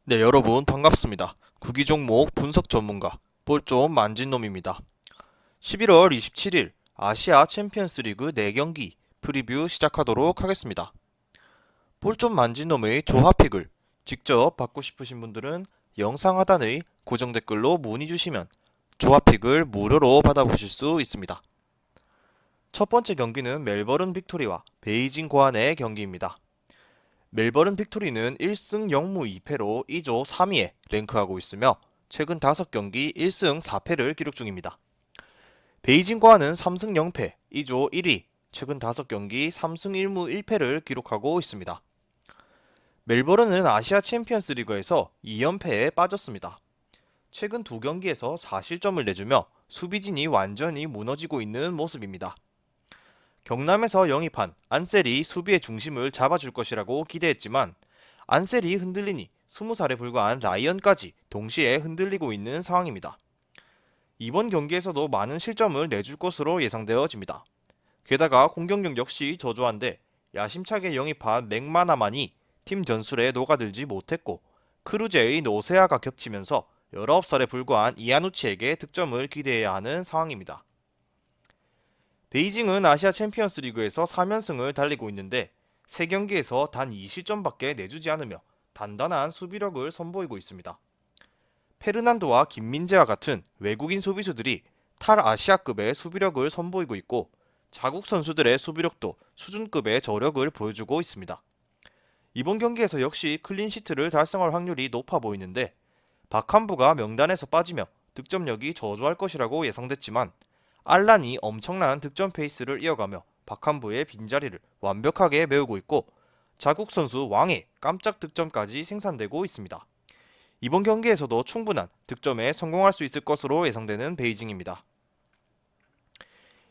네, 여러분 반갑습니다. 구기 종목 분석 전문가 볼 좀 만진 놈입니다. 11월 27일 아시아 챔피언스 리그 4경기 프리뷰 시작하도록 하겠습니다. 볼 좀 만진 놈의 조합픽을 직접 받고 싶으신 분들은 영상 하단의 고정 댓글로 문의 주시면 조합픽을 무료로 받아보실 수 있습니다. 첫 번째 경기는 멜버른 빅토리와 베이징 고안의 경기입니다. 멜버른 빅토리는 1승 0무 2패로 2조 3위에 랭크하고 있으며 최근 5경기 1승 4패를 기록 중입니다. 베이징 고안은 3승 0패 2조 1위, 최근 5경기 3승 1무 1패를 기록하고 있습니다. 멜버른은 아시아 챔피언스 리그에서 2연패에 빠졌습니다. 최근 2경기에서 4실점을 내주며 수비진이 완전히 무너지고 있는 모습입니다. 경남에서 영입한 안셀이 수비의 중심을 잡아줄 것이라고 기대했지만 안셀이 흔들리니 20살에 불과한 라이언까지 동시에 흔들리고 있는 상황입니다. 이번 경기에서도 많은 실점을 내줄 것으로 예상되어집니다. 게다가 공격력 역시 저조한데 야심차게 영입한 맥마나만이 팀 전술에 녹아들지 못했고 크루제의 노세아가 겹치면서 19살에 불과한 이아누치에게 득점을 기대해야 하는 상황입니다. 베이징은 아시아 챔피언스 리그에서 3연승을 달리고 있는데 3경기에서 단 2실점밖에 내주지 않으며 단단한 수비력을 선보이고 있습니다. 페르난도와 김민재와 같은 외국인 수비수들이 탈아시아급의 수비력을 선보이고 있고 자국 선수들의 수비력도 수준급의 저력을 보여주고 있습니다. 이번 경기에서 역시 클린시트를 달성할 확률이 높아 보이는데 박한부가 명단에서 빠지며 득점력이 저조할 것이라고 예상됐지만 알란이 엄청난 득점 페이스를 이어가며 박한부의 빈자리를 완벽하게 메우고 있고 자국 선수 왕의 깜짝 득점까지 생산되고 있습니다. 이번 경기에서도 충분한 득점에 성공할 수 있을 것으로 예상되는 베이징입니다.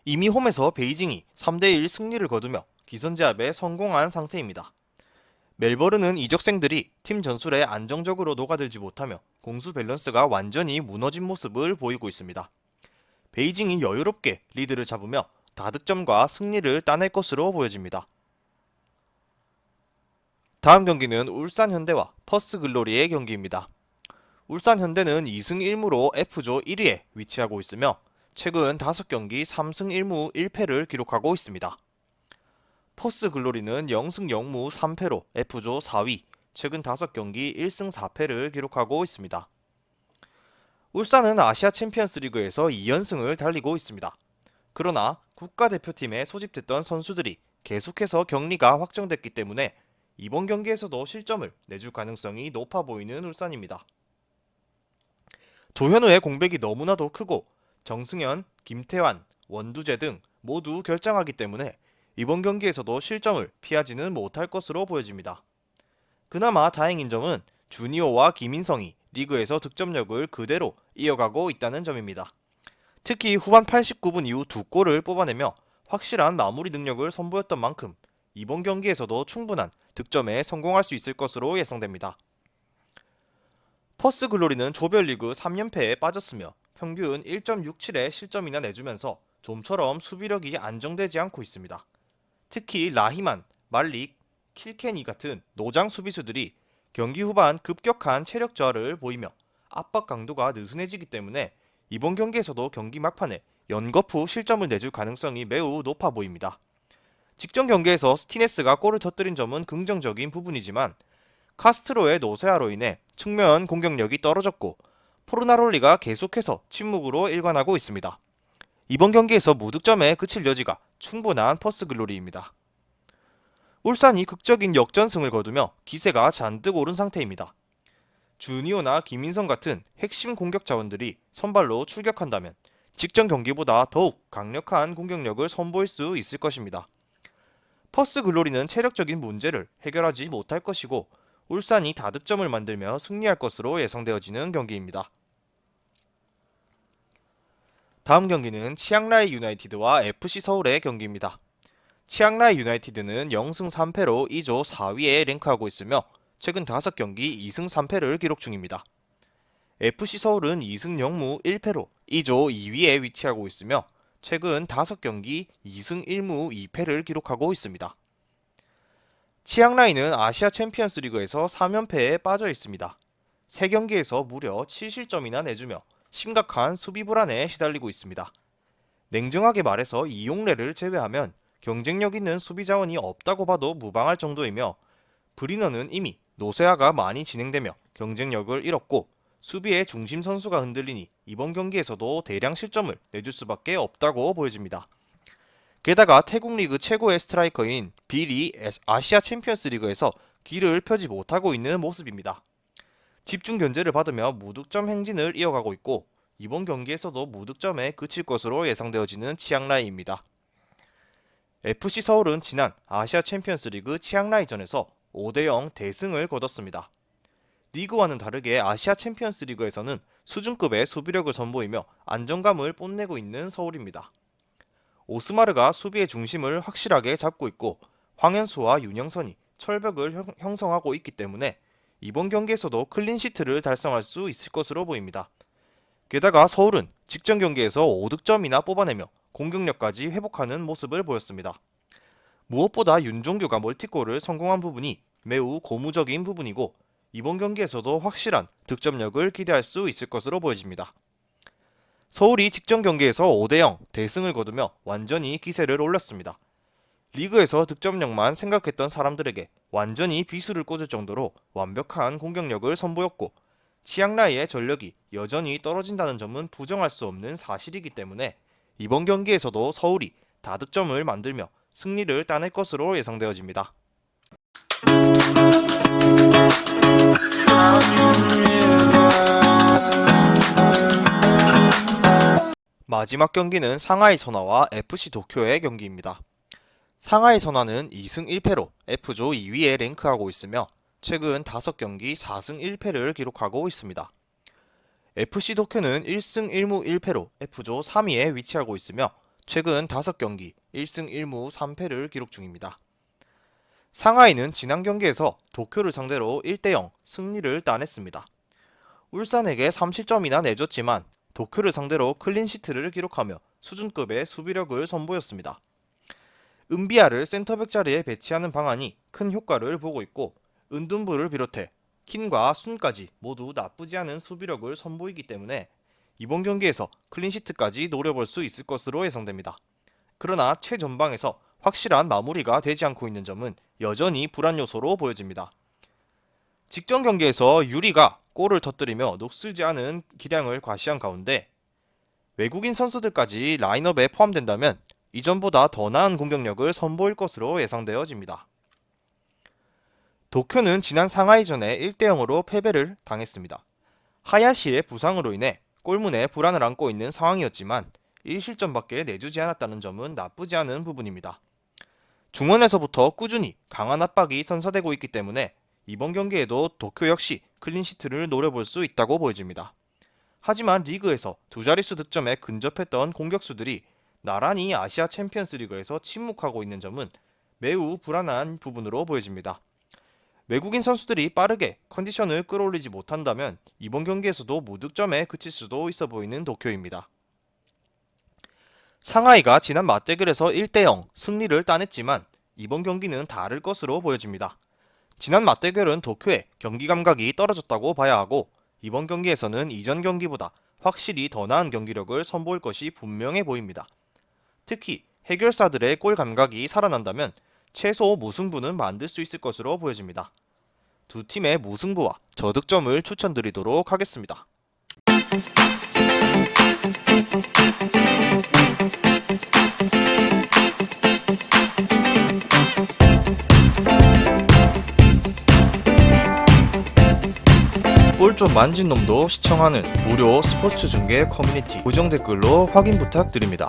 이미 홈에서 베이징이 3대1 승리를 거두며 기선제압에 성공한 상태입니다. 멜버른은 이적생들이 팀 전술에 안정적으로 녹아들지 못하며 공수 밸런스가 완전히 무너진 모습을 보이고 있습니다. 베이징이 여유롭게 리드를 잡으며 다득점과 승리를 따낼 것으로 보여집니다. 다음 경기는 울산 현대와 퍼스 글로리의 경기입니다. 울산 현대는 2승 1무로 F조 1위에 위치하고 있으며 최근 5경기 3승 1무 1패를 기록하고 있습니다. 퍼스 글로리는 0승 0무 3패로 F조 4위, 최근 5경기 1승 4패를 기록하고 있습니다. 울산은 아시아 챔피언스 리그에서 2연승을 달리고 있습니다. 그러나 국가대표팀에 소집됐던 선수들이 계속해서 격리가 확정됐기 때문에 이번 경기에서도 실점을 내줄 가능성이 높아 보이는 울산입니다. 조현우의 공백이 너무나도 크고 정승현, 김태환, 원두재 등 모두 결장하기 때문에 이번 경기에서도 실점을 피하지는 못할 것으로 보여집니다. 그나마 다행인 점은 주니오와 김인성이 리그에서 득점력을 그대로 이어가고 있다는 점입니다. 특히 후반 89분 이후 2골을 뽑아내며 확실한 마무리 능력을 선보였던 만큼 이번 경기에서도 충분한 득점에 성공할 수 있을 것으로 예상됩니다. 퍼스 글로리는 조별리그 3연패에 빠졌으며 평균 1.67의 실점이나 내주면서 좀처럼 수비력이 안정되지 않고 있습니다. 특히 라히만, 말릭, 킬케니 같은 노장 수비수들이 경기 후반 급격한 체력 저하를 보이며 압박 강도가 느슨해지기 때문에 이번 경기에서도 경기 막판에 연거푸 실점을 내줄 가능성이 매우 높아 보입니다. 직전 경기에서 스티네스가 골을 터뜨린 점은 긍정적인 부분이지만 카스트로의 노세아로 인해 측면 공격력이 떨어졌고 포르나롤리가 계속해서 침묵으로 일관하고 있습니다. 이번 경기에서 무득점에 그칠 여지가 충분한 퍼스 글로리입니다. 울산이 극적인 역전승을 거두며 기세가 잔뜩 오른 상태입니다. 주니오나 김인성 같은 핵심 공격 자원들이 선발로 출격한다면 직전 경기보다 더욱 강력한 공격력을 선보일 수 있을 것입니다. 퍼스 글로리는 체력적인 문제를 해결하지 못할 것이고 울산이 다득점을 만들며 승리할 것으로 예상되어지는 경기입니다. 다음 경기는 치앙라이 유나이티드와 FC 서울의 경기입니다. 치앙라이 유나이티드는 0승 3패로 2조 4위에 랭크하고 있으며 최근 5경기 2승 3패를 기록 중입니다. FC 서울은 2승 0무 1패로 2조 2위에 위치하고 있으며 최근 5경기 2승 1무 2패를 기록하고 있습니다. 치앙라이는 아시아 챔피언스 리그에서 3연패에 빠져 있습니다. 3경기에서 무려 7실점이나 내주며 심각한 수비 불안에 시달리고 있습니다. 냉정하게 말해서 이용래를 제외하면 경쟁력 있는 수비 자원이 없다고 봐도 무방할 정도이며 브리너는 이미 노쇠화가 많이 진행되며 경쟁력을 잃었고 수비의 중심 선수가 흔들리니 이번 경기에서도 대량 실점을 내줄 수밖에 없다고 보여집니다. 게다가 태국 리그 최고의 스트라이커인 빌이 아시아 챔피언스 리그에서 기를 펴지 못하고 있는 모습입니다. 집중 견제를 받으며 무득점 행진을 이어가고 있고 이번 경기에서도 무득점에 그칠 것으로 예상되어지는 치앙라이입니다. FC 서울은 지난 아시아 챔피언스 리그 치앙라이전에서 5대0 대승을 거뒀습니다. 리그와는 다르게 아시아 챔피언스 리그에서는 수준급의 수비력을 선보이며 안정감을 뽐내고 있는 서울입니다. 오스마르가 수비의 중심을 확실하게 잡고 있고 황현수와 윤영선이 철벽을 형성하고 있기 때문에 이번 경기에서도 클린시트를 달성할 수 있을 것으로 보입니다. 게다가 서울은 직전 경기에서 5득점이나 뽑아내며 공격력까지 회복하는 모습을 보였습니다. 무엇보다 윤종규가 멀티골을 성공한 부분이 매우 고무적인 부분이고 이번 경기에서도 확실한 득점력을 기대할 수 있을 것으로 보여집니다. 서울이 직전 경기에서 5대0 대승을 거두며 완전히 기세를 올렸습니다. 리그에서 득점력만 생각했던 사람들에게 완전히 비수를 꽂을 정도로 완벽한 공격력을 선보였고 치앙라이의 전력이 여전히 떨어진다는 점은 부정할 수 없는 사실이기 때문에 이번 경기에서도 서울이 다득점을 만들며 승리를 따낼 것으로 예상되어집니다. 마지막 경기는 상하이 선화와 FC 도쿄의 경기입니다. 상하이 선화는 2승 1패로 F조 2위에 랭크하고 있으며 최근 5경기 4승 1패를 기록하고 있습니다. FC 도쿄는 1승 1무 1패로 F조 3위에 위치하고 있으며 최근 5경기 1승 1무 3패를 기록 중입니다. 상하이는 지난 경기에서 도쿄를 상대로 1대0 승리를 따냈습니다. 울산에게 3실점이나 내줬지만 도쿄를 상대로 클린시트를 기록하며 수준급의 수비력을 선보였습니다. 은비아를 센터백 자리에 배치하는 방안이 큰 효과를 보고 있고 은둔부를 비롯해 킨과 순까지 모두 나쁘지 않은 수비력을 선보이기 때문에 이번 경기에서 클린시트까지 노려볼 수 있을 것으로 예상됩니다. 그러나 최전방에서 확실한 마무리가 되지 않고 있는 점은 여전히 불안 요소로 보여집니다. 직전 경기에서 유리가 골을 터뜨리며 녹슬지 않은 기량을 과시한 가운데 외국인 선수들까지 라인업에 포함된다면 이전보다 더 나은 공격력을 선보일 것으로 예상되어집니다. 도쿄는 지난 상하이전에 1대0으로 패배를 당했습니다. 하야시의 부상으로 인해 골문에 불안을 안고 있는 상황이었지만 1실점밖에 내주지 않았다는 점은 나쁘지 않은 부분입니다. 중원에서부터 꾸준히 강한 압박이 선사되고 있기 때문에 이번 경기에도 도쿄 역시 클린시트를 노려볼 수 있다고 보여집니다. 하지만 리그에서 두 자릿수 득점에 근접했던 공격수들이 나란히 아시아 챔피언스 리그에서 침묵하고 있는 점은 매우 불안한 부분으로 보여집니다. 외국인 선수들이 빠르게 컨디션을 끌어올리지 못한다면 이번 경기에서도 무득점에 그칠 수도 있어 보이는 도쿄입니다. 상하이가 지난 맞대결에서 1대0 승리를 따냈지만 이번 경기는 다를 것으로 보여집니다. 지난 맞대결은 도쿄의 경기 감각이 떨어졌다고 봐야 하고 이번 경기에서는 이전 경기보다 확실히 더 나은 경기력을 선보일 것이 분명해 보입니다. 특히 해결사들의 골 감각이 살아난다면 최소 무승부는 만들 수 있을 것으로 보여집니다. 두 팀의 무승부와 저득점을 추천드리도록 하겠습니다. 볼 좀 만진 놈도 시청하는 무료 스포츠 중계 커뮤니티 고정 댓글로 확인 부탁드립니다.